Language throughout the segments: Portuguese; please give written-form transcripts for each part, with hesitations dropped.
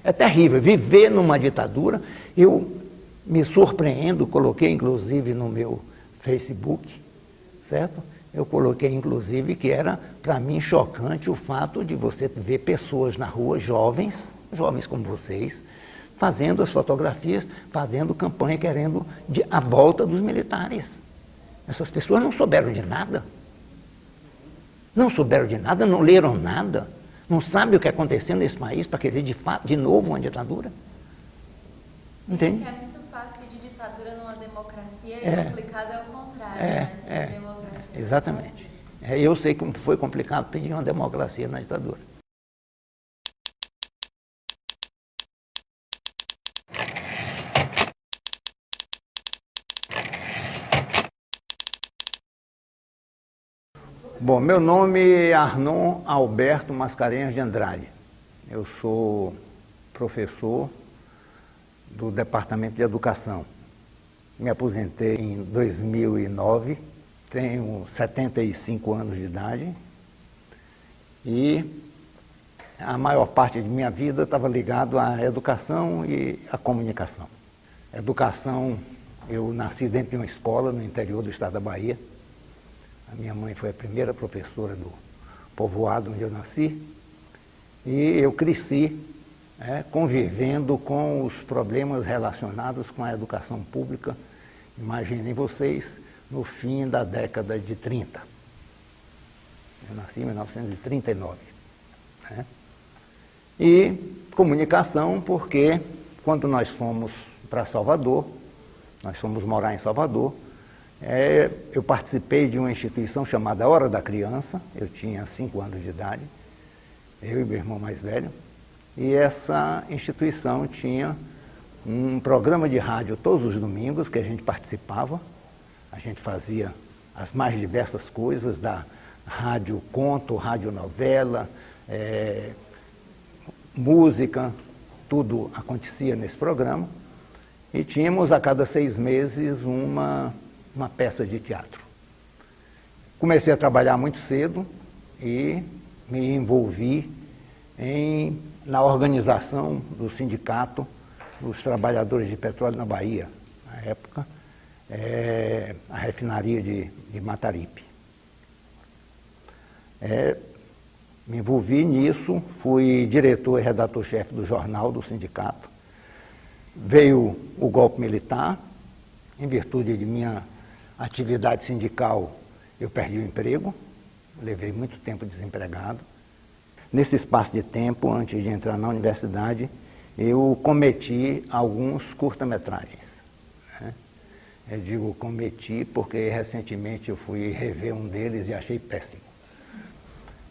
É terrível viver numa ditadura. Eu me surpreendo, coloquei inclusive no meu Facebook, certo? Eu coloquei inclusive que era para mim chocante o fato de você ver pessoas na rua, jovens como vocês, fazendo as fotografias, fazendo campanha, querendo a volta dos militares. Essas pessoas não souberam de nada. Não souberam de nada, não leram nada, não sabem o que aconteceu nesse país para querer de novo uma ditadura. Entende? É muito fácil pedir ditadura numa democracia e complicado é o contrário. Exatamente. Eu sei que foi complicado pedir uma democracia na ditadura. Bom, meu nome é Arnon Alberto Mascarenhas de Andrade. Eu sou professor do Departamento de Educação. Me aposentei em 2009, tenho 75 anos de idade e a maior parte de minha vida estava ligado à educação e à comunicação. Educação, eu nasci dentro de uma escola no interior do estado da Bahia. A minha mãe foi a primeira professora do povoado onde eu nasci e eu cresci convivendo com os problemas relacionados com a educação pública. Imaginem vocês, no fim da década de 30. Eu nasci em 1939. E comunicação porque quando nós fomos para Salvador, nós fomos morar em Salvador, eu participei de uma instituição chamada Hora da Criança, eu tinha 5 anos de idade, eu e meu irmão mais velho, e essa instituição tinha um programa de rádio todos os domingos que a gente participava, a gente fazia as mais diversas coisas, da rádio conto, rádio novela, música, tudo acontecia nesse programa, e tínhamos a cada 6 meses uma peça de teatro. Comecei a trabalhar muito cedo e me envolvi na organização do sindicato dos trabalhadores de petróleo na Bahia, na época, a refinaria de Mataripe. Me envolvi nisso, fui diretor e redator-chefe do jornal do sindicato. Veio o golpe militar, em virtude de minha atividade sindical, eu perdi o emprego, levei muito tempo desempregado. Nesse espaço de tempo, antes de entrar na universidade, eu cometi alguns curta-metragens. Eu digo cometi porque recentemente eu fui rever um deles e achei péssimo.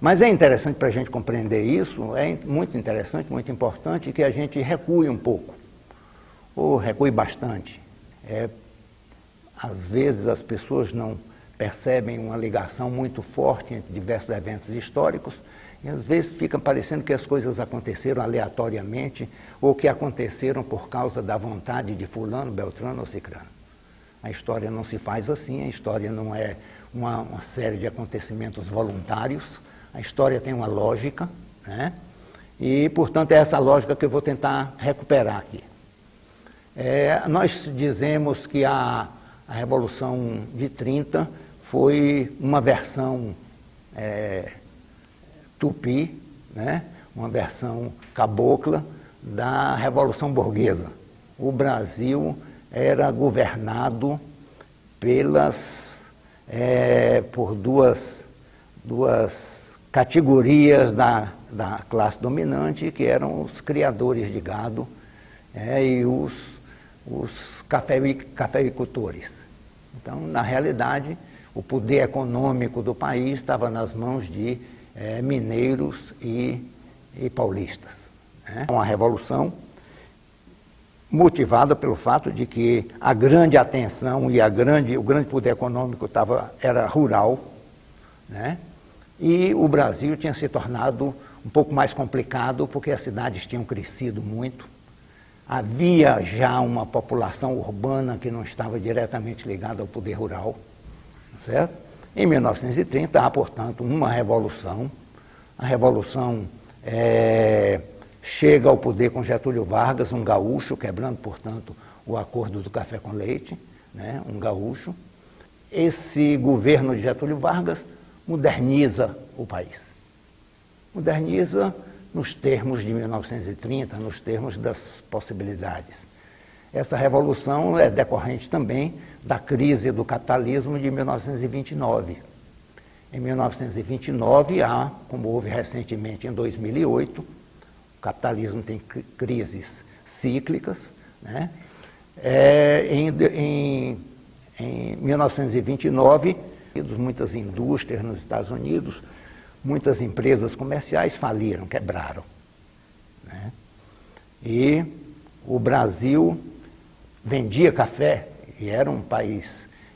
Mas é interessante para a gente compreender isso, é muito interessante, muito importante que a gente recue um pouco, ou recue bastante. Às vezes as pessoas não percebem uma ligação muito forte entre diversos eventos históricos e às vezes fica parecendo que as coisas aconteceram aleatoriamente ou que aconteceram por causa da vontade de fulano, beltrano ou cicrano. A história não se faz assim, a história não é uma série de acontecimentos voluntários, a história tem uma lógica, e portanto é essa lógica que eu vou tentar recuperar aqui. Nós dizemos que a Revolução de 30 foi uma versão tupi, uma versão cabocla da Revolução Burguesa. O Brasil era governado por duas categorias da classe dominante, que eram os criadores de gado e os cafeicultores. Então, na realidade, o poder econômico do país estava nas mãos de mineiros e paulistas. Uma revolução motivada pelo fato de que a grande atenção e o grande poder econômico era rural, e o Brasil tinha se tornado um pouco mais complicado porque as cidades tinham crescido muito. Havia já uma população urbana que não estava diretamente ligada ao poder rural, certo? Em 1930 há, portanto, uma revolução. A revolução chega ao poder com Getúlio Vargas, um gaúcho, quebrando, portanto, o acordo do café com leite, né, um gaúcho. Esse governo de Getúlio Vargas moderniza o país. Moderniza nos termos de 1930, nos termos das possibilidades. Essa revolução é decorrente também da crise do capitalismo de 1929. Em 1929, como houve recentemente em 2008, o capitalismo tem crises cíclicas, né? Em 1929, muitas indústrias nos Estados Unidos, muitas empresas comerciais faliram, quebraram, né? E o Brasil vendia café, e era um país,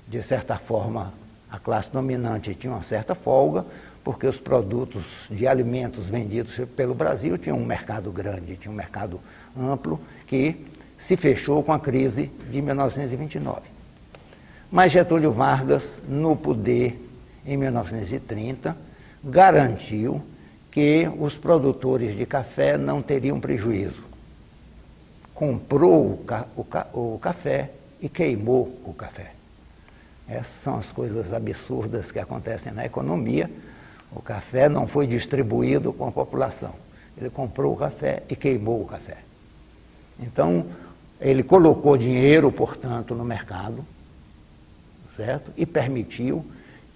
de certa forma, a classe dominante tinha uma certa folga, porque os produtos de alimentos vendidos pelo Brasil tinham um mercado grande, tinha um mercado amplo, que se fechou com a crise de 1929. Mas Getúlio Vargas, no poder em 1930, garantiu que os produtores de café não teriam prejuízo. Comprou o café e queimou o café. Essas são as coisas absurdas que acontecem na economia. O café não foi distribuído com a população. Ele comprou o café e queimou o café. Então, ele colocou dinheiro, portanto, no mercado, certo? E permitiu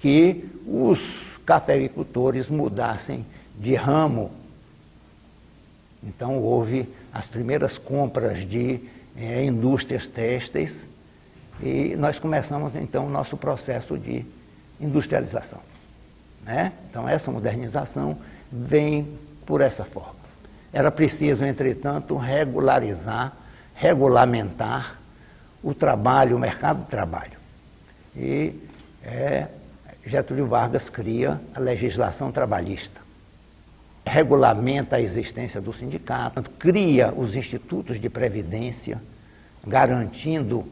que os cafeicultores mudassem de ramo. Então, houve as primeiras compras de indústrias têxteis e nós começamos, então, o nosso processo de industrialização, né? Então, essa modernização vem por essa forma. Era preciso, entretanto, regulamentar o trabalho, o mercado de trabalho. E Getúlio Vargas cria a legislação trabalhista, regulamenta a existência do sindicato, cria os institutos de previdência, garantindo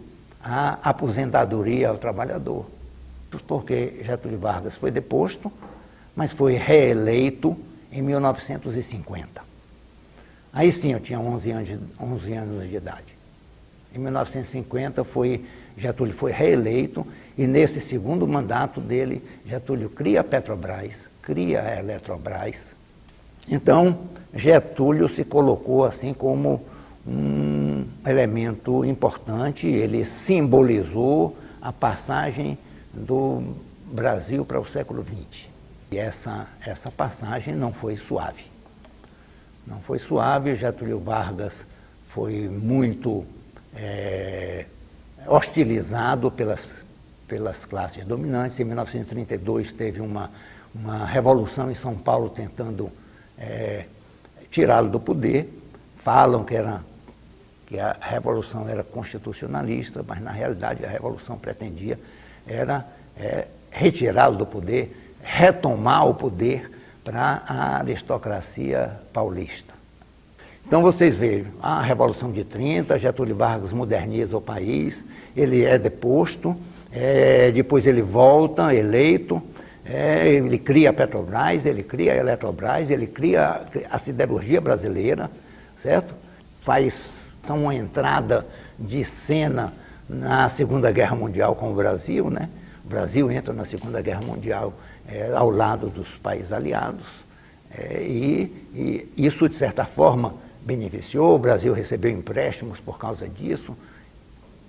a aposentadoria ao trabalhador. Porque Getúlio Vargas foi deposto, mas foi reeleito em 1950. Aí sim, eu tinha 11 anos de idade. Em 1950, Getúlio foi reeleito, e nesse segundo mandato dele, Getúlio cria a Petrobras, cria a Eletrobras. Então, Getúlio se colocou assim como um elemento importante, ele simbolizou a passagem do Brasil para o século XX. E essa passagem não foi suave. Não foi suave, Getúlio Vargas foi muito hostilizado pelas classes dominantes. Em 1932 teve uma revolução em São Paulo tentando tirá-lo do poder. Falam que a revolução era constitucionalista, mas na realidade a revolução pretendia retirá-lo do poder, retomar o poder para a aristocracia paulista. Então vocês vejam, a Revolução de 30, Getúlio Vargas moderniza o país, ele é deposto, depois ele volta eleito, ele cria a Petrobras, ele cria a Eletrobras, ele cria a siderurgia brasileira, certo? Faz uma entrada de cena na Segunda Guerra Mundial com o Brasil, né? O Brasil entra na Segunda Guerra Mundial ao lado dos países aliados, e isso, de certa forma, beneficiou, o Brasil recebeu empréstimos por causa disso.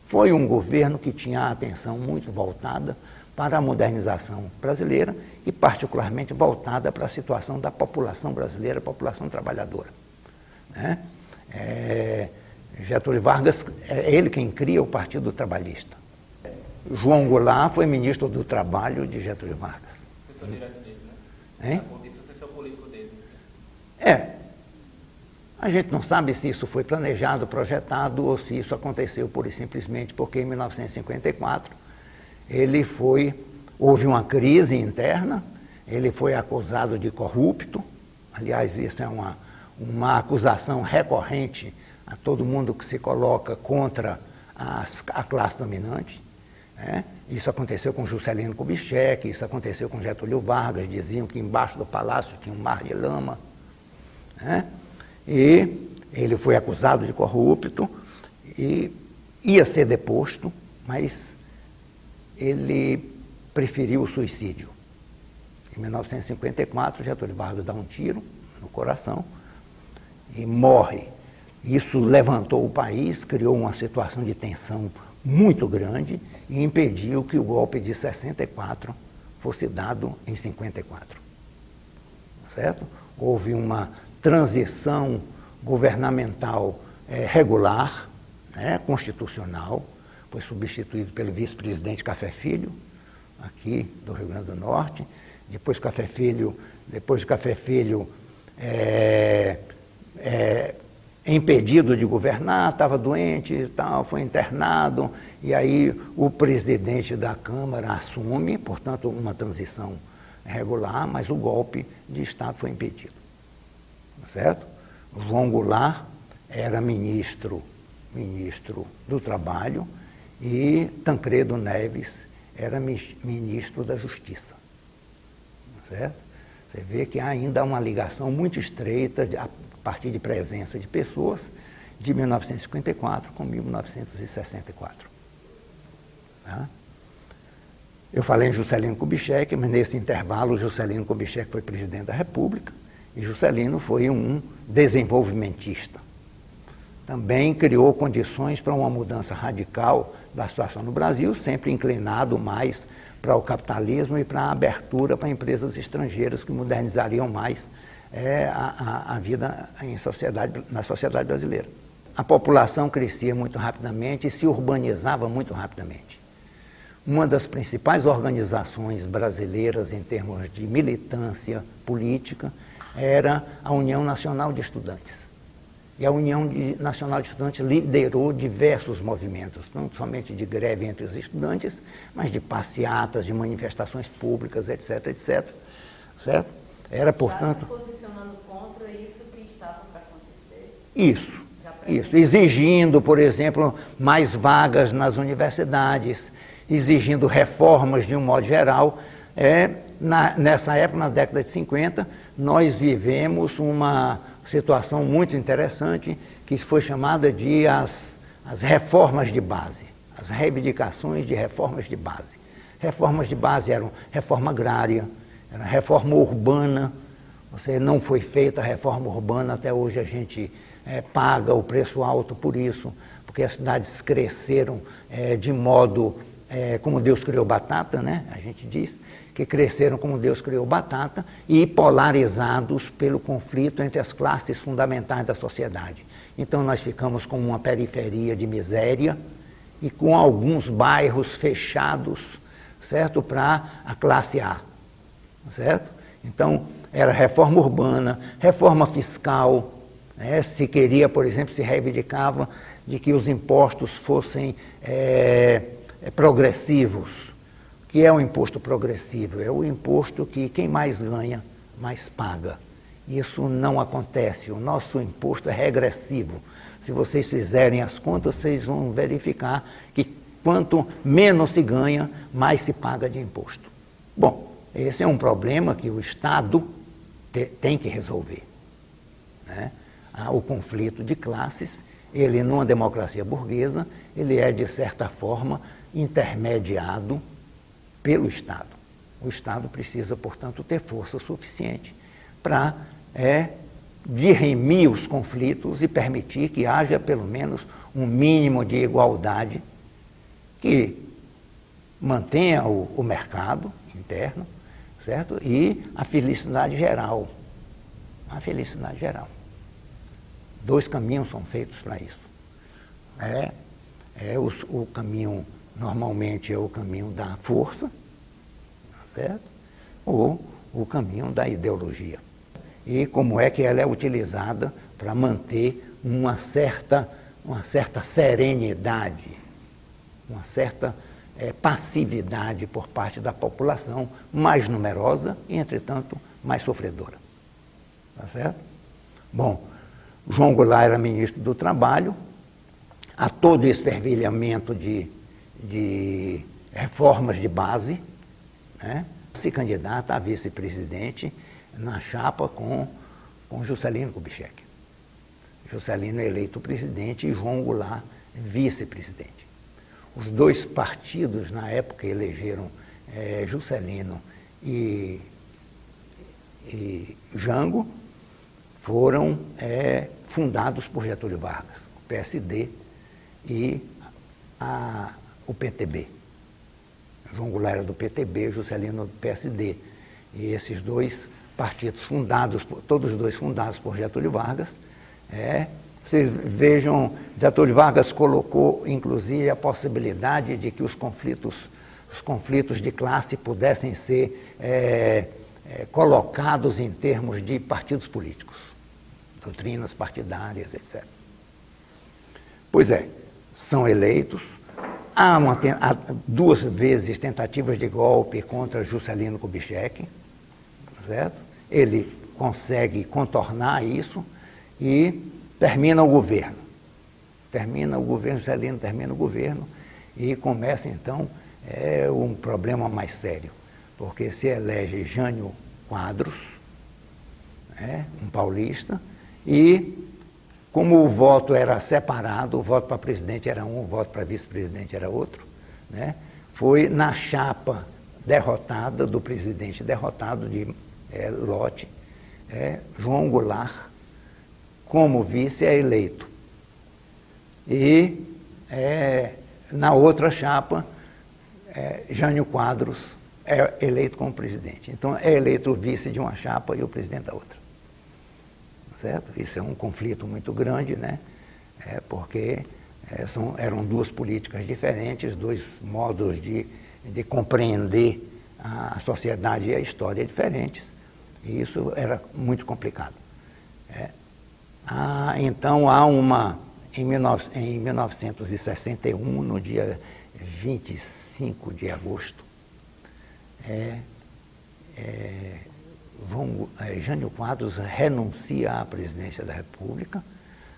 Foi um governo que tinha a atenção muito voltada para a modernização brasileira e particularmente voltada para a situação da população brasileira, a população trabalhadora, né? Getúlio Vargas, é ele quem cria o Partido Trabalhista. João Goulart foi ministro do Trabalho de Getúlio Vargas. Professor direto dele, né? Professor político dele. A gente não sabe se isso foi planejado, projetado, ou se isso aconteceu pura e simplesmente porque em 1954 houve uma crise interna, ele foi acusado de corrupto. Aliás, isso é uma acusação recorrente a todo mundo que se coloca contra a classe dominante, né? Isso aconteceu com Juscelino Kubitschek, isso aconteceu com Getúlio Vargas, diziam que embaixo do palácio tinha um mar de lama, né? E ele foi acusado de corrupto e ia ser deposto, mas ele preferiu o suicídio. Em 1954, Getúlio Vargas dá um tiro no coração e morre. Isso levantou o país, criou uma situação de tensão muito grande e impediu que o golpe de 64 fosse dado em 54. Certo? Houve uma transição governamental regular, né, constitucional, foi substituído pelo vice-presidente Café Filho, aqui do Rio Grande do Norte. Depois de Café Filho impedido de governar, estava doente e tal, foi internado, e aí o presidente da Câmara assume, portanto, uma transição regular, mas o golpe de Estado foi impedido. Certo? João Goulart era ministro do Trabalho e Tancredo Neves era ministro da Justiça. Certo? Você vê que há ainda uma ligação muito estreita a partir de presença de pessoas de 1954 com 1964. Tá? Eu falei em Juscelino Kubitschek, mas nesse intervalo Juscelino Kubitschek foi presidente da República e Juscelino foi um desenvolvimentista. Também criou condições para uma mudança radical da situação no Brasil, sempre inclinado mais para o capitalismo e para a abertura para empresas estrangeiras que modernizariam mais a vida na sociedade brasileira. A população crescia muito rapidamente e se urbanizava muito rapidamente. Uma das principais organizações brasileiras em termos de militância política era a União Nacional de Estudantes. E a União Nacional de Estudantes liderou diversos movimentos, não somente de greve entre os estudantes, mas de passeatas, de manifestações públicas, etc, etc. Certo? Era, portanto... Já se posicionando contra isso que estava para acontecer? Isso. Exigindo, por exemplo, mais vagas nas universidades, exigindo reformas de um modo geral. Nessa época, na década de 50, nós vivemos uma situação muito interessante que foi chamada de as reformas de base, as reivindicações de reformas de base. Reformas de base eram reforma agrária, era reforma urbana. Não foi feita a reforma urbana, até hoje a gente paga o preço alto por isso, porque as cidades cresceram de modo como Deus criou batata, né? A gente diz que cresceram como Deus criou batata e polarizados pelo conflito entre as classes fundamentais da sociedade. Então nós ficamos com uma periferia de miséria e com alguns bairros fechados, certo, para a classe A, certo? Então era reforma urbana, reforma fiscal, né? Se queria, por exemplo, se reivindicava de que os impostos fossem progressivos. O que é um imposto progressivo? É o imposto que quem mais ganha, mais paga. Isso não acontece. O nosso imposto é regressivo. Se vocês fizerem as contas, vocês vão verificar que quanto menos se ganha, mais se paga de imposto. Bom, esse é um problema que o Estado tem que resolver, né? O conflito de classes, ele numa democracia burguesa, ele é de certa forma intermediado pelo Estado. O Estado precisa, portanto, ter força suficiente para dirimir os conflitos e permitir que haja pelo menos um mínimo de igualdade que mantenha o mercado interno, certo? E a felicidade geral. A felicidade geral. 2 caminhos são feitos para isso. O caminho, normalmente, é o caminho da força, certo? Ou o caminho da ideologia. E como é que ela é utilizada para manter uma certa serenidade, uma certa passividade por parte da população mais numerosa e, entretanto, mais sofredora. Tá certo? Bom, João Goulart era ministro do Trabalho, há todo esse fervilhamento de reformas de base, né? Se candidata a vice-presidente na chapa com Juscelino Kubitschek. Juscelino eleito presidente e João Goulart vice-presidente. Os dois partidos, na época, elegeram Juscelino e Jango, foram fundados por Getúlio Vargas, o PSD e o PTB. João Goulart era do PTB, Juscelino do PSD. E esses dois partidos todos os dois fundados por Getúlio Vargas, vocês vejam, Getúlio Vargas colocou, inclusive, a possibilidade de que os conflitos de classe pudessem ser colocados em termos de partidos políticos, doutrinas partidárias, etc. Pois são eleitos. Há 2 vezes tentativas de golpe contra Juscelino Kubitschek, certo? Ele consegue contornar isso e termina o governo. Juscelino termina o governo e começa, então, um problema mais sério, porque se elege Jânio Quadros, um paulista, e como o voto era separado, o voto para presidente era um, o voto para vice-presidente era outro, foi na chapa derrotada, do presidente derrotado de Lott, João Goulart, como vice, eleito. E na outra chapa, Jânio Quadros é eleito como presidente. Então, é eleito o vice de uma chapa e o presidente da outra. Certo? Isso é um conflito muito grande, né? Porque eram 2 políticas diferentes, 2 modos de compreender a sociedade e a história diferentes, e isso era muito complicado. Então, em 1961, no dia 25 de agosto, Jânio Quadros renuncia à presidência da República.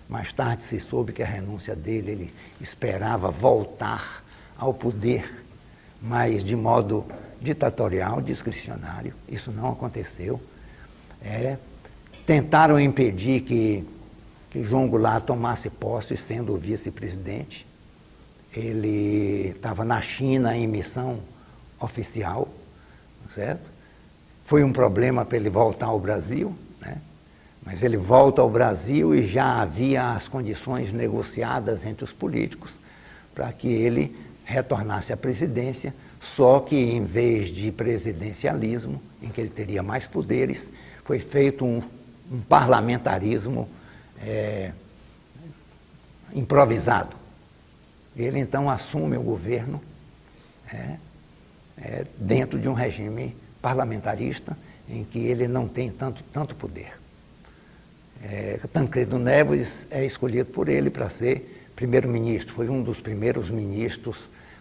Mais tarde se soube que a renúncia dele, ele esperava voltar ao poder, mas de modo ditatorial, discricionário. Isso não aconteceu. Tentaram impedir que João Goulart tomasse posse sendo o vice-presidente. Ele estava na China em missão oficial, certo? Foi um problema para ele voltar ao Brasil, mas ele volta ao Brasil e já havia as condições negociadas entre os políticos para que ele retornasse à presidência, só que em vez de presidencialismo, em que ele teria mais poderes, foi feito um parlamentarismo improvisado. Ele então assume o governo dentro de um regime parlamentarista em que ele não tem tanto poder. Tancredo Neves é escolhido por ele para ser primeiro-ministro, foi um dos primeiros ministros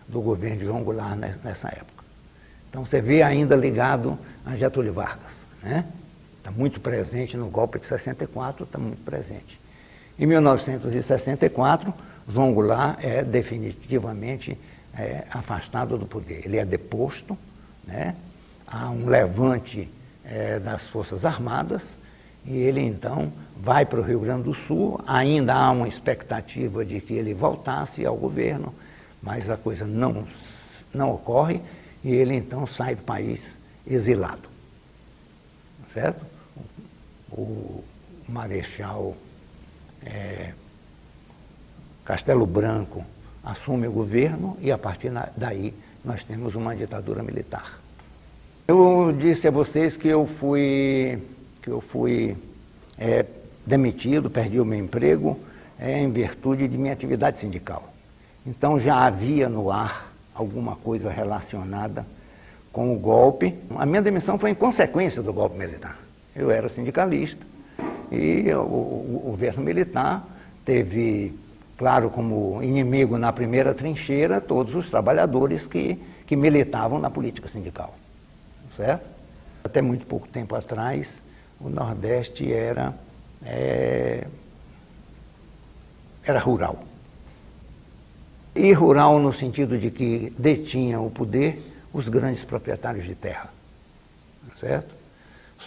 do governo de João Goulart nessa época. Então você vê ainda ligado a Getúlio Vargas, Está muito presente no golpe de 64, está muito presente. Em 1964, João Goulart é definitivamente afastado do poder. Ele é deposto, há um levante das Forças Armadas e ele então vai para o Rio Grande do Sul. Ainda há uma expectativa de que ele voltasse ao governo, mas a coisa não ocorre e ele então sai do país exilado. Certo? O Marechal Castelo Branco assume o governo e a partir daí nós temos uma ditadura militar. Eu disse a vocês que eu fui demitido, perdi o meu emprego em virtude de minha atividade sindical. Então já havia no ar alguma coisa relacionada com o golpe. A minha demissão foi em consequência do golpe militar. Eu era sindicalista e o governo militar teve, claro, como inimigo na primeira trincheira, todos os trabalhadores que militavam na política sindical. Certo? Até muito pouco tempo atrás, o Nordeste era rural. E rural no sentido de que detinham o poder os grandes proprietários de terra. Certo?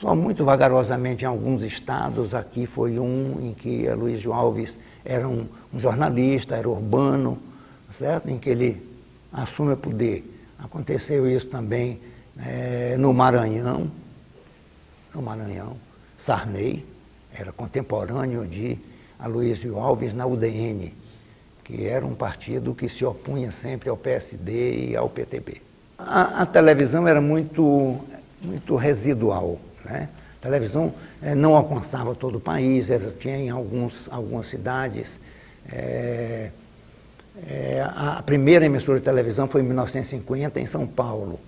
Só muito vagarosamente em alguns estados. Aqui foi um em que Aloysio Alves era um jornalista, era urbano, certo? Em que ele assume o poder. Aconteceu isso também no Maranhão. Sarney era contemporâneo de Aloysio Alves na UDN, que era um partido que se opunha sempre ao PSD e ao PTB. A televisão era muito residual, né? A televisão não alcançava todo o país, tinha em algumas cidades. A primeira emissora de televisão foi em 1950 em São Paulo,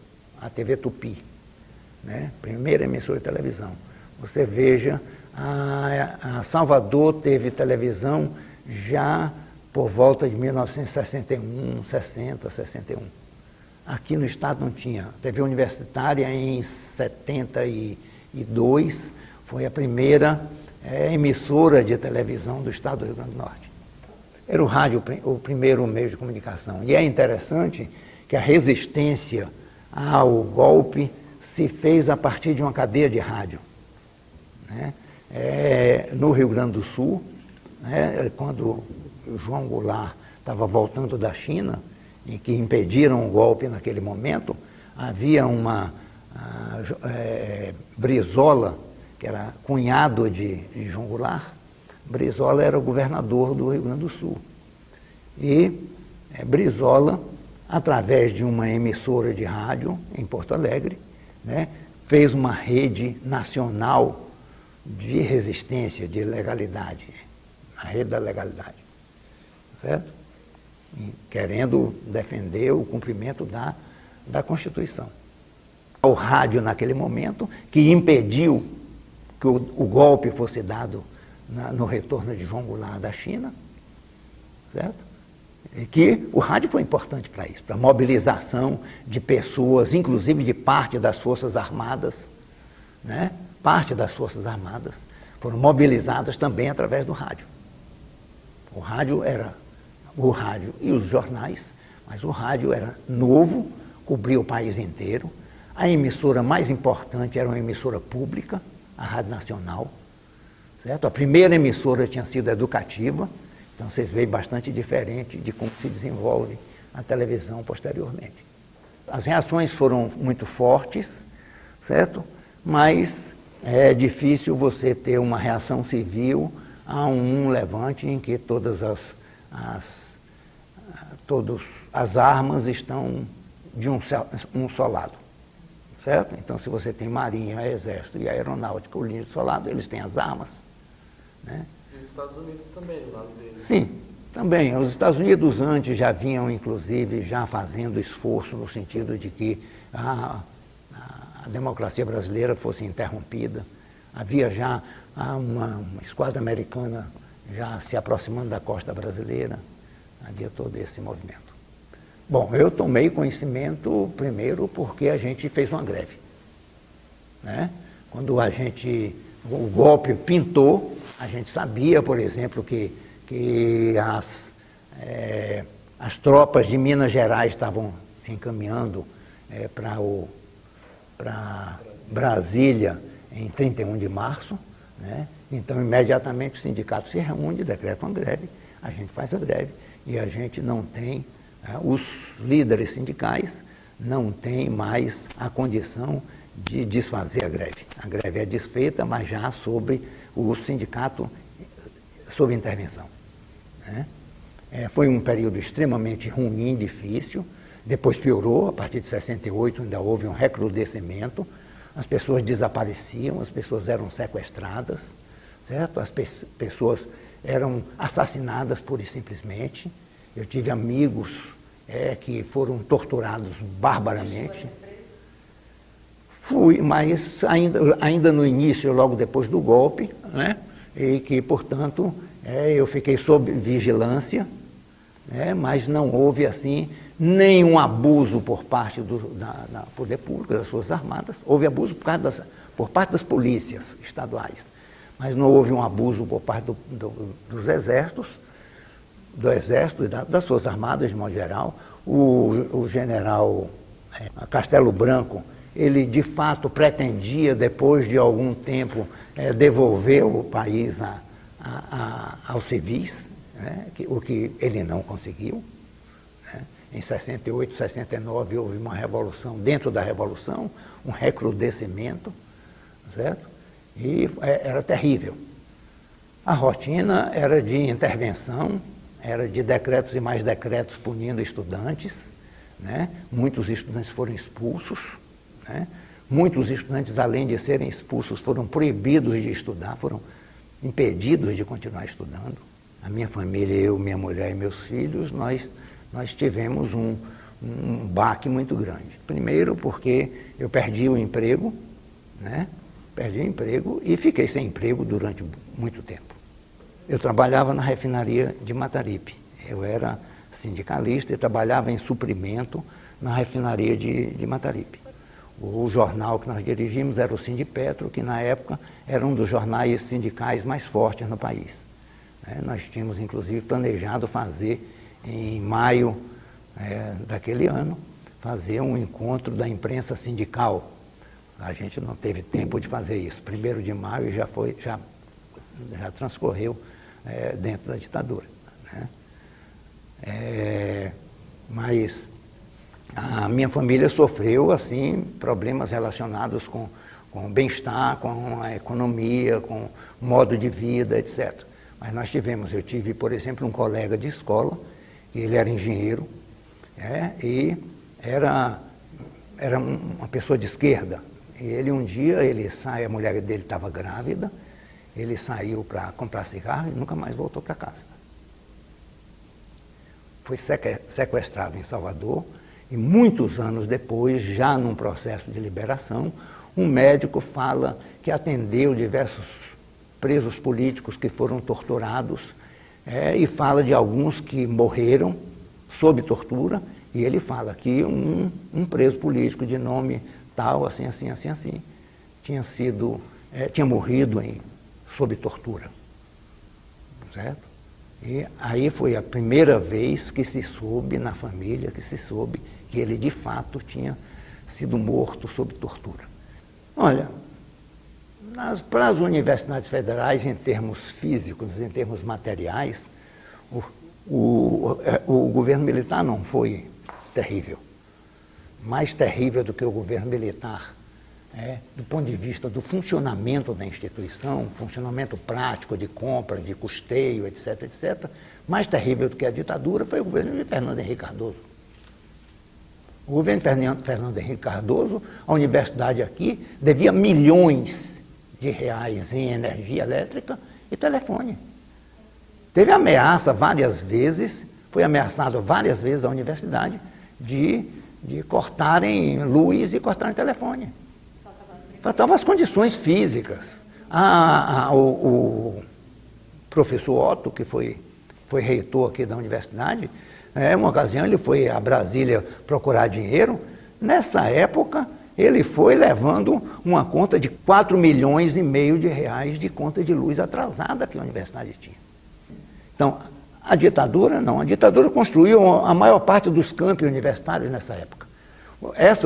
a TV Tupi, né? Primeira emissora de televisão. Você veja, a Salvador teve televisão já por volta de 1961, 60, 61. Aqui no estado não tinha. TV universitária em 72 foi a primeira emissora de televisão do estado do Rio Grande do Norte. Era o rádio o primeiro meio de comunicação. E é interessante que a resistência ao golpe se fez a partir de uma cadeia de rádio, né? No Rio Grande do Sul, né, quando o João Goulart estava voltando da China, e que impediram o golpe naquele momento, havia uma Brizola, que era cunhado de João Goulart. Brizola era o governador do Rio Grande do Sul. E Brizola, através de uma emissora de rádio em Porto Alegre, né, fez uma rede nacional de resistência, de legalidade, a rede da legalidade, certo? E querendo defender o cumprimento da Constituição. O rádio, naquele momento, que impediu que o golpe fosse dado no retorno de João Goulart da China, certo? E que o rádio foi importante para isso, para a mobilização de pessoas, inclusive de parte das Forças Armadas, né? Parte das Forças Armadas foram mobilizadas também através do rádio. O rádio e os jornais, mas o rádio era novo, cobria o país inteiro. A emissora mais importante era uma emissora pública, a Rádio Nacional, certo? A primeira emissora tinha sido educativa, então vocês veem bastante diferente de como se desenvolve a televisão posteriormente. As reações foram muito fortes, certo? Mas é difícil você ter uma reação civil a um levante em que todas as armas estão de um só lado, certo? Então, se você tem marinha, exército e aeronáutica, o linha de só lado, eles têm as armas, né? E os Estados Unidos também, do lado deles. Sim, também. Os Estados Unidos antes já vinham, inclusive, já fazendo esforço no sentido de que a democracia brasileira fosse interrompida. Havia já uma esquadra americana já se aproximando da costa brasileira. Havia todo esse movimento. Bom, eu tomei conhecimento primeiro porque a gente fez uma greve, né? Quando o golpe pintou, a gente sabia, por exemplo, que as tropas de Minas Gerais estavam se encaminhando para Brasília em 31 de março, né? Então, imediatamente o sindicato se reúne, decreta uma greve, a gente faz a greve e a gente não tem, os líderes sindicais não têm mais a condição de desfazer a greve. A greve é desfeita, mas já sobre o sindicato, sob intervenção, né? Foi um período extremamente ruim, difícil. Depois piorou, a partir de 68 ainda houve um recrudescimento, as pessoas desapareciam, as pessoas eram sequestradas, certo? As pessoas eram assassinadas pura e simplesmente. Eu tive amigos que foram torturados barbaramente. Fui, mas ainda no início, logo depois do golpe, né? E que, portanto, eu fiquei sob vigilância, né? Mas não houve, assim, nenhum abuso por parte da poder público, das Forças Armadas. Houve abuso por parte das polícias estaduais, mas não houve um abuso por parte dos exércitos, do Exército e das Forças Armadas, de modo geral. O general Castelo Branco ele de fato pretendia, depois de algum tempo, devolver o país aos civis, né? O que ele não conseguiu. Né? Em 68, 69 houve uma revolução, dentro da revolução, um recrudescimento, certo? E era terrível. A rotina era de intervenção, era de decretos e mais decretos punindo estudantes, né? Muitos estudantes foram expulsos, né? Muitos estudantes, além de serem expulsos, foram proibidos de estudar, foram impedidos de continuar estudando. A minha família, eu, minha mulher e meus filhos, nós tivemos um baque muito grande. Primeiro porque eu perdi o emprego, né? Perdi o emprego e fiquei sem emprego durante muito tempo. Eu trabalhava na refinaria de Mataripe. Eu era sindicalista e trabalhava em suprimento na refinaria de Mataripe. O jornal que nós dirigimos era o Sindipetro, que na época era um dos jornais sindicais mais fortes no país. Nós tínhamos inclusive planejado fazer em maio daquele ano, fazer um encontro da imprensa sindical. A gente não teve tempo de fazer isso. 1º de maio já transcorreu dentro da ditadura. Né? Mas a minha família sofreu assim problemas relacionados com o bem-estar, com a economia, com o modo de vida, etc. Mas eu tive, por exemplo, um colega de escola, ele era engenheiro, e era uma pessoa de esquerda. E ele um dia, a mulher dele estava grávida, ele saiu para comprar cigarro e nunca mais voltou para casa. Foi sequestrado em Salvador e muitos anos depois, já num processo de liberação, um médico fala que atendeu diversos presos políticos que foram torturados e fala de alguns que morreram sob tortura, e ele fala que um preso político de nome tal, assim, tinha morrido sob tortura, certo? E aí foi a primeira vez que se soube na família, que ele de fato tinha sido morto sob tortura. Olha, para as universidades federais, em termos físicos, em termos materiais, o governo militar não foi terrível. Mais terrível do que o governo militar, do ponto de vista do funcionamento da instituição, funcionamento prático de compra, de custeio, etc., etc., mais terrível do que a ditadura foi o governo de Fernando Henrique Cardoso. O governo de Fernando Henrique Cardoso, a universidade aqui, devia milhões de reais em energia elétrica e telefone. Teve ameaça várias vezes, foi ameaçado várias vezes a universidade de cortarem luz e cortarem telefone. Faltavam as condições físicas. O professor Otto, que foi reitor aqui da universidade, uma ocasião ele foi a Brasília procurar dinheiro. Nessa época, ele foi levando uma conta de 4,5 milhões de reais de conta de luz atrasada que a universidade tinha. Então, a ditadura construiu a maior parte dos campos universitários nessa época.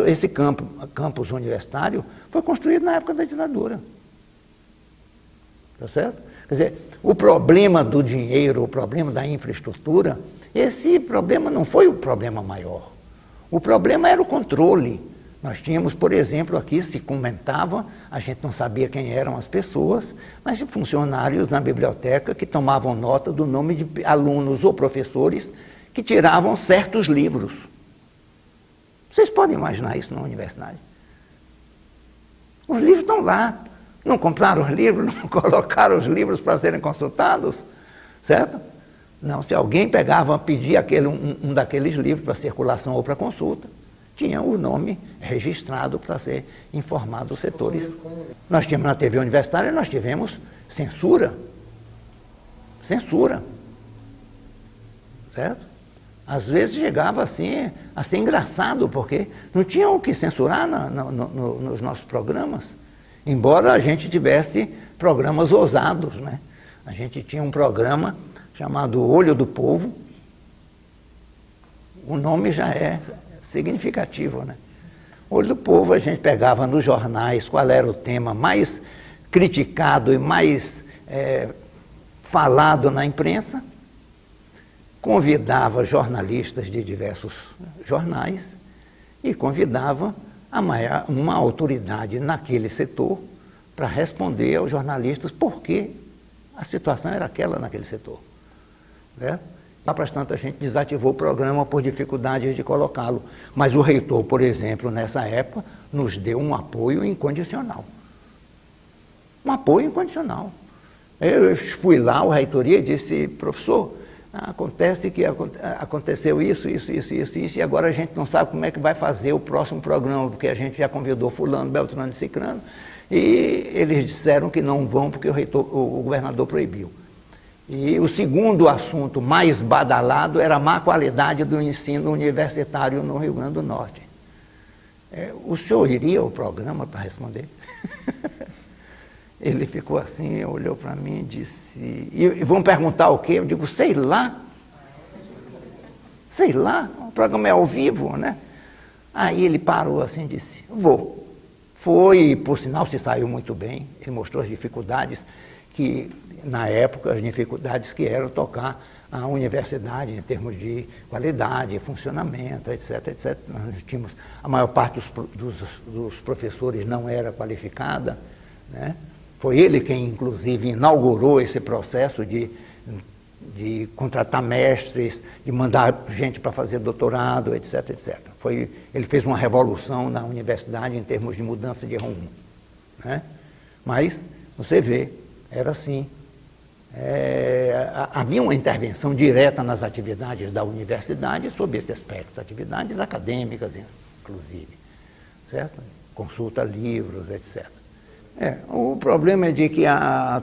Esse campus universitário foi construído na época da ditadura. Tá certo? Quer dizer, o problema do dinheiro, o problema da infraestrutura, esse problema não foi o problema maior. O problema era o controle. Nós tínhamos, por exemplo, aqui se comentava, a gente não sabia quem eram as pessoas, mas funcionários na biblioteca que tomavam nota do nome de alunos ou professores que tiravam certos livros. Vocês podem imaginar isso na universidade? Os livros estão lá. Não compraram os livros, não colocaram os livros para serem consultados, certo? Não, se alguém pedia um daqueles livros para circulação ou para consulta, tinha o nome registrado para ser informado os setores. Nós tínhamos na TV universitária, nós tivemos censura. Censura. Certo? Às vezes chegava assim, a ser engraçado, porque não tinha o que censurar nos nossos programas. Embora a gente tivesse programas ousados, né? A gente tinha um programa chamado Olho do Povo. O nome já é significativo, né? Olho do Povo, a gente pegava nos jornais qual era o tema mais criticado e mais falado na imprensa, convidava jornalistas de diversos jornais e convidava uma autoridade naquele setor para responder aos jornalistas por que a situação era aquela naquele setor. Certo? Lá para tanto, a gente desativou o programa por dificuldades de colocá-lo. Mas o reitor, por exemplo, nessa época, nos deu um apoio incondicional. Um apoio incondicional. Eu fui lá, a reitoria, e disse, professor, acontece que aconteceu isso, e agora a gente não sabe como é que vai fazer o próximo programa, porque a gente já convidou fulano, beltrano e cicrano, e eles disseram que não vão porque o governador proibiu. E o segundo assunto mais badalado era a má qualidade do ensino universitário no Rio Grande do Norte. O senhor iria ao programa para responder? Ele ficou assim, olhou para mim e disse, e vão perguntar o quê? Eu digo, sei lá, o programa é ao vivo, né? Aí ele parou assim e disse, vou. Foi, por sinal, se saiu muito bem, ele mostrou as dificuldades que, na época, as dificuldades que eram tocar a universidade em termos de qualidade, funcionamento, etc, etc. Nós tínhamos, a maior parte dos professores não era qualificada, né? Foi ele quem, inclusive, inaugurou esse processo de contratar mestres, de mandar gente para fazer doutorado, etc, etc. Ele fez uma revolução na universidade em termos de mudança de rumo, né? Mas, você vê, era assim. Havia uma intervenção direta nas atividades da universidade sob esse aspecto, atividades acadêmicas, inclusive, certo? Consulta livros, etc. O problema é de que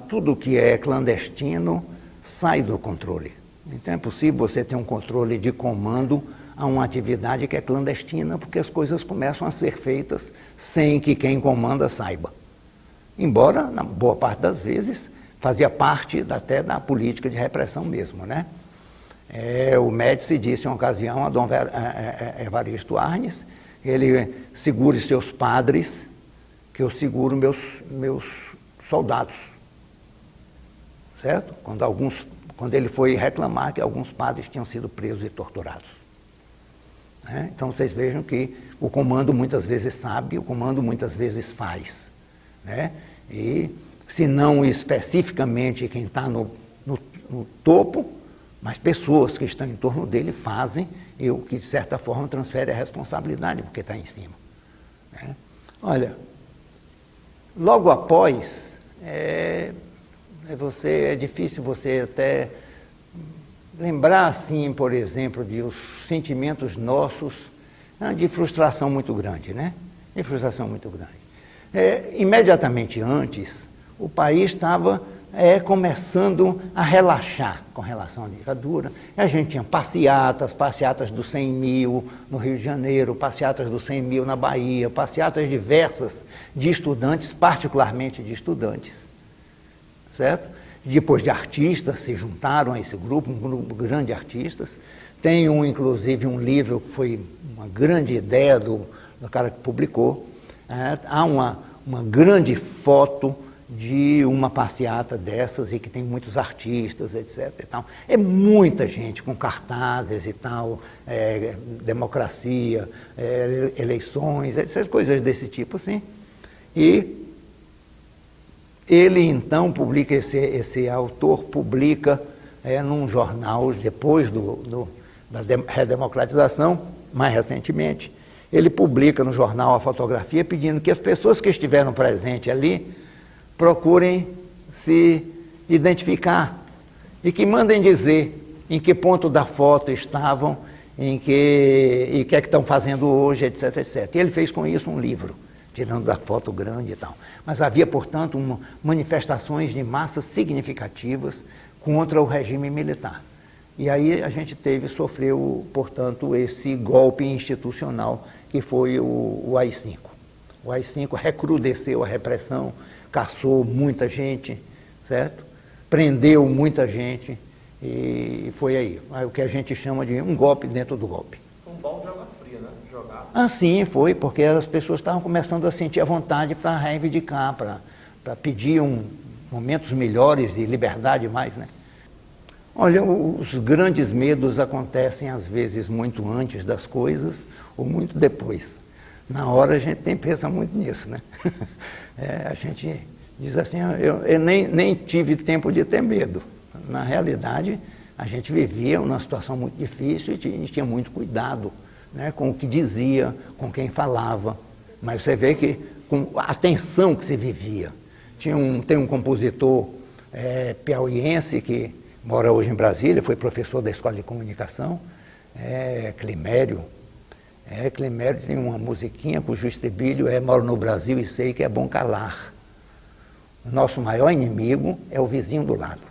tudo que é clandestino sai do controle. Então é possível você ter um controle de comando a uma atividade que é clandestina, porque as coisas começam a ser feitas sem que quem comanda saiba. Embora, na boa parte das vezes, fazia parte até da política de repressão mesmo, né? O Médici disse em uma ocasião a Dom Evaristo Arnes, ele segure seus padres, que eu seguro meus soldados, certo? Quando ele foi reclamar que alguns padres tinham sido presos e torturados. Né? Então vocês vejam que o comando muitas vezes sabe, o comando muitas vezes faz, né? E se não especificamente quem está no topo, mas pessoas que estão em torno dele fazem, e o que de certa forma transfere a responsabilidade, porque está em cima. Né? Olha, logo após, é difícil você até lembrar, assim, por exemplo, de os sentimentos nossos de frustração muito grande, né? De frustração muito grande. Imediatamente antes, o país estava começando a relaxar com relação à ditadura. A gente tinha passeatas dos 100 mil no Rio de Janeiro, passeatas dos 100 mil na Bahia, passeatas diversas de estudantes, particularmente de estudantes, certo? Depois de artistas se juntaram a esse grupo, um grupo grande de artistas. Tem inclusive um livro que foi uma grande ideia do cara que publicou. Há uma grande foto de uma passeata dessas e que tem muitos artistas, etc. E tal. É muita gente com cartazes e tal, democracia, eleições, essas coisas desse tipo, assim. E ele, então, publica, esse autor publica num jornal, depois da redemocratização, mais recentemente, ele publica no jornal a fotografia pedindo que as pessoas que estiveram presentes ali procurem se identificar e que mandem dizer em que ponto da foto estavam, e o que é que estão fazendo hoje, etc, etc. E ele fez com isso um livro, tirando da foto grande e tal. Mas havia, portanto, manifestações de massa significativas contra o regime militar. E aí a gente sofreu, portanto, esse golpe institucional que foi o AI-5. O AI-5 recrudesceu a repressão, caçou muita gente, certo? Prendeu muita gente e foi aí. O que a gente chama de um golpe dentro do golpe. Um balde de água fria, né? Jogar Sim, foi, porque as pessoas estavam começando a sentir a vontade para reivindicar, para pedir momentos melhores de liberdade mais, né? Olha, os grandes medos acontecem às vezes muito antes das coisas ou muito depois. Na hora a gente nem pensa muito nisso, né? A gente diz assim, eu nem tive tempo de ter medo. Na realidade, a gente vivia uma situação muito difícil e tinha muito cuidado, né, com o que dizia, com quem falava. Mas você vê que com a tensão que se vivia. Tem um compositor piauiense que mora hoje em Brasília, foi professor da Escola de Comunicação, Climério. Climério tem uma musiquinha cujo estribilho moro no Brasil e sei que é bom calar. O nosso maior inimigo é o vizinho do lado.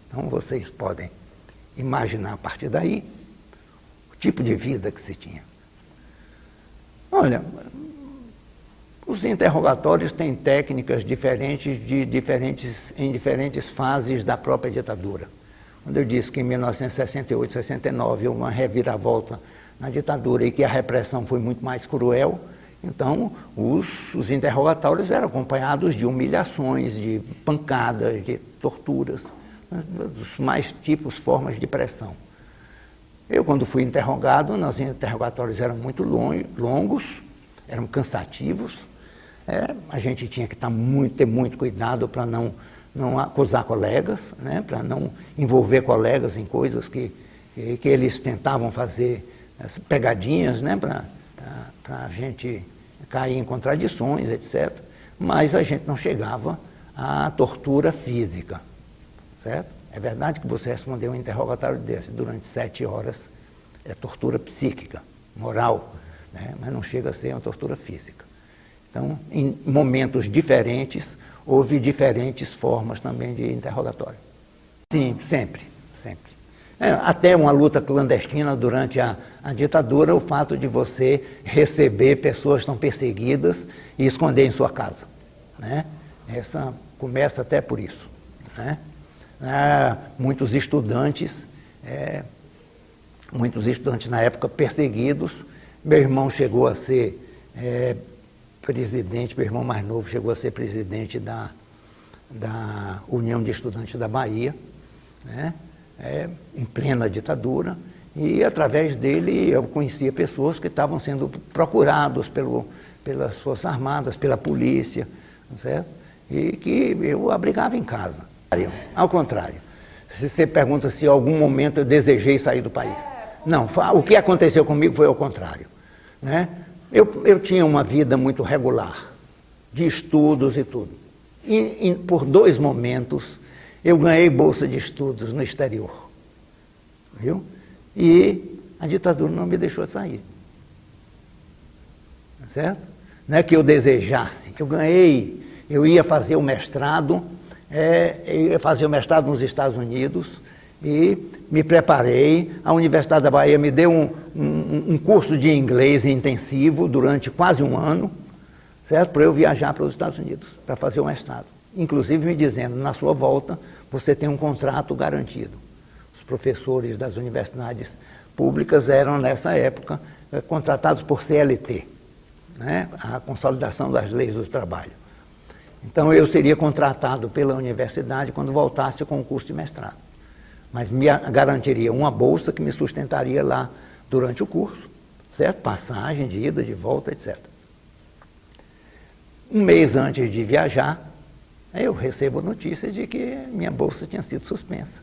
Então vocês podem imaginar a partir daí o tipo de vida que se tinha. Olha, os interrogatórios têm técnicas diferentes em diferentes fases da própria ditadura. Quando eu disse que em 1968, 69 houve uma reviravolta na ditadura e que a repressão foi muito mais cruel, então os interrogatórios eram acompanhados de humilhações, de pancadas, de torturas, dos mais tipos, formas de pressão. Eu, quando fui interrogado, os interrogatórios eram muito longos, eram cansativos. A gente tinha que ter muito cuidado para não acusar colegas, né, para não envolver colegas em coisas que eles tentavam fazer pegadinhas, né, para a gente cair em contradições, etc. Mas a gente não chegava à tortura física, certo? É verdade que você respondeu um interrogatório desse durante 7 horas, é tortura psíquica, moral, né, mas não chega a ser uma tortura física. Então, em momentos diferentes, houve diferentes formas também de interrogatório. Sim, sempre. Até uma luta clandestina durante a ditadura, o fato de você receber pessoas que estão perseguidas e esconder em sua casa, né? Essa começa até por isso, né? Muitos estudantes na época perseguidos. Meu irmão chegou a ser presidente, meu irmão mais novo chegou a ser presidente da União de Estudantes da Bahia, né? Em plena ditadura, e através dele eu conhecia pessoas que estavam sendo procurados pelas Forças Armadas, pela polícia, certo? E que eu abrigava em casa. Ao contrário, se você pergunta se em algum momento eu desejei sair do país. Não, o que aconteceu comigo foi ao contrário, né? Eu tinha uma vida muito regular, de estudos e tudo. E por 2 momentos, eu ganhei bolsa de estudos no exterior, viu? E a ditadura não me deixou sair, certo? Não é que eu desejasse, eu ia fazer o mestrado, nos Estados Unidos, e me preparei. A Universidade da Bahia me deu um curso de inglês intensivo durante quase 1 ano, certo? Para eu viajar para os Estados Unidos, para fazer o mestrado. Inclusive me dizendo, na sua volta, você tem um contrato garantido. Os professores das universidades públicas eram, nessa época, contratados por CLT, né? A Consolidação das Leis do Trabalho. Então eu seria contratado pela universidade quando voltasse com o curso de mestrado. Mas me garantiria uma bolsa que me sustentaria lá durante o curso, certo? Passagem de ida, de volta, etc. 1 mês antes de viajar, eu recebo a notícia de que minha bolsa tinha sido suspensa.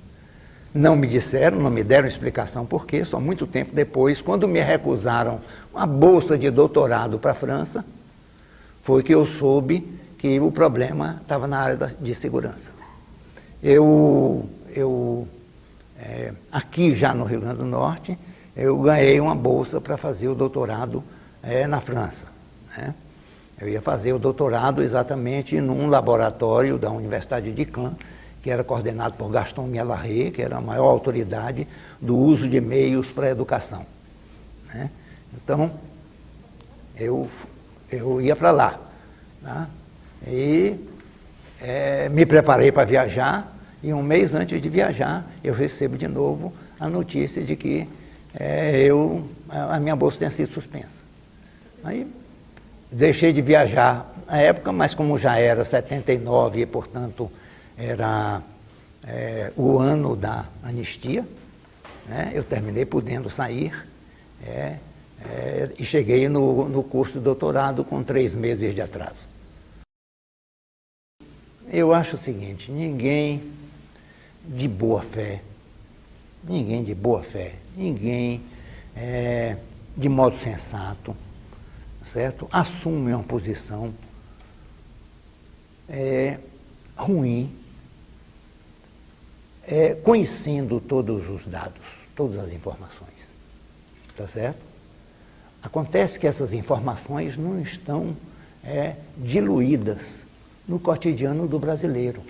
Não me deram explicação por quê, só muito tempo depois, quando me recusaram uma bolsa de doutorado para a França, foi que eu soube que o problema estava na área de segurança. Aqui já no Rio Grande do Norte, eu ganhei uma bolsa para fazer o doutorado na França, né? Eu ia fazer o doutorado exatamente num laboratório da Universidade de Caen, que era coordenado por Gaston Mialarré, que era a maior autoridade do uso de meios para a educação, né? Então, eu ia para lá, tá? E me preparei para viajar, e 1 mês antes de viajar, eu recebo de novo a notícia de que a minha bolsa tenha sido suspensa. Aí deixei de viajar na época, mas como já era 79 e, portanto, era o ano da anistia, né, eu terminei podendo sair e cheguei no curso de doutorado com 3 meses de atraso. Eu acho o seguinte, ninguém de boa fé, ninguém de modo sensato, certo? Assume uma posição ruim, conhecendo todos os dados, todas as informações, tá certo? Acontece que essas informações não estão diluídas no cotidiano do brasileiro.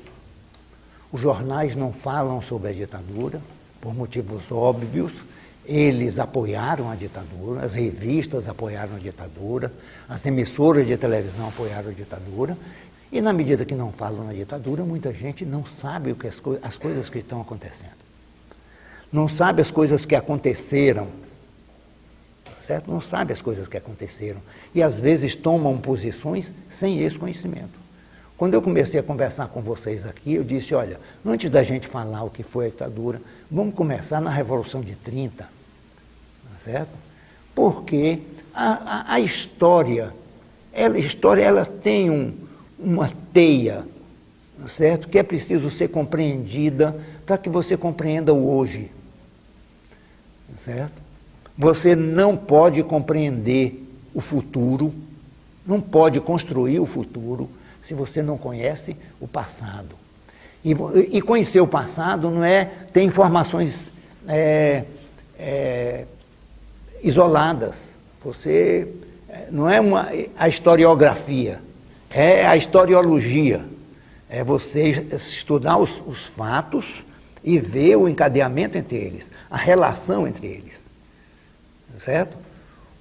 Os jornais não falam sobre a ditadura, por motivos óbvios. Eles apoiaram a ditadura, as revistas apoiaram a ditadura, as emissoras de televisão apoiaram a ditadura, e na medida que não falam na ditadura, muita gente não sabe as coisas que estão acontecendo. Não sabe as coisas que aconteceram, certo? Não sabe as coisas que aconteceram. E às vezes tomam posições sem esse conhecimento. Quando eu comecei a conversar com vocês aqui, eu disse, olha, antes da gente falar o que foi a ditadura, vamos começar na Revolução de 30, certo? Porque a história, ela tem uma teia, certo? Que é preciso ser compreendida para que você compreenda o hoje, certo? Você não pode compreender o futuro, não pode construir o futuro, se você não conhece o passado. E conhecer o passado não é ter informações isoladas. Você não é a historiografia, é a historiologia. É você estudar os fatos e ver o encadeamento entre eles, a relação entre eles. Certo?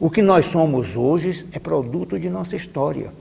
O que nós somos hoje é produto de nossa história.